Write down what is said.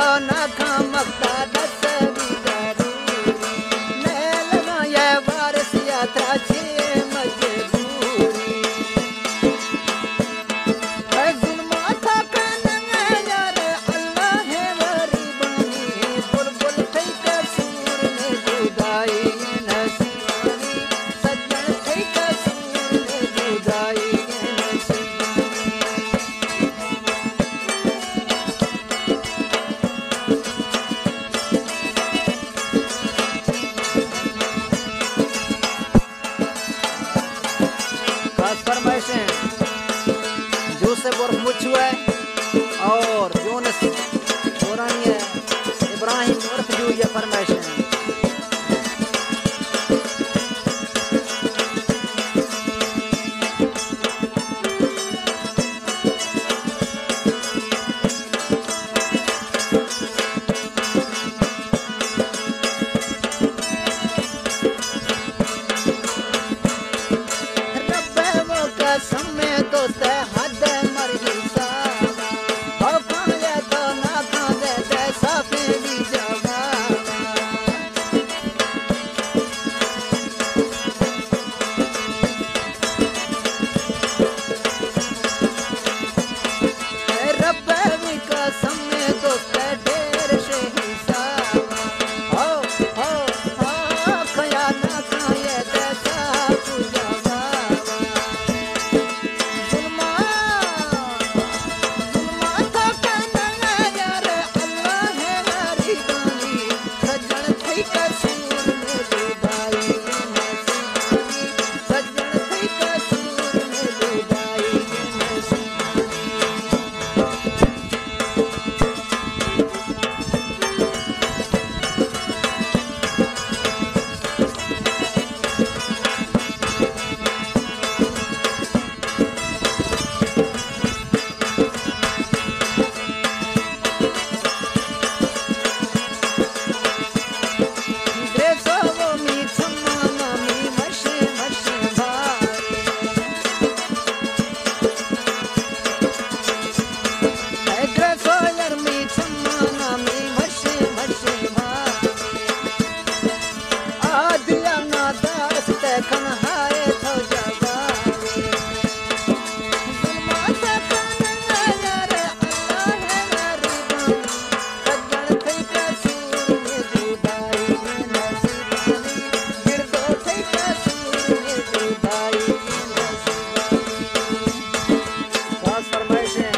तो ना खा मक्ता दस भी जरूरी ने लगा ये वारस यात्रा छे मजबूरी जुल्मा था कने यार अल्लाह है गरीबानी बुलबुल थई कसूर ने जुदाई नसीबानी सजन थई कसूर ने जुदाई फरमाइशें यूसुफ और मुझू है और यूनुस पुरानी है इब्राहिम उर्फ जू ये फरमाइशें समय दोस्त हद मर हिसा हो खाए तो ना खाए जैसा भी जवा रब का समय दोस्त ढेर से हिसा हो खाया ना खाए जैसा जवा फरमाइशें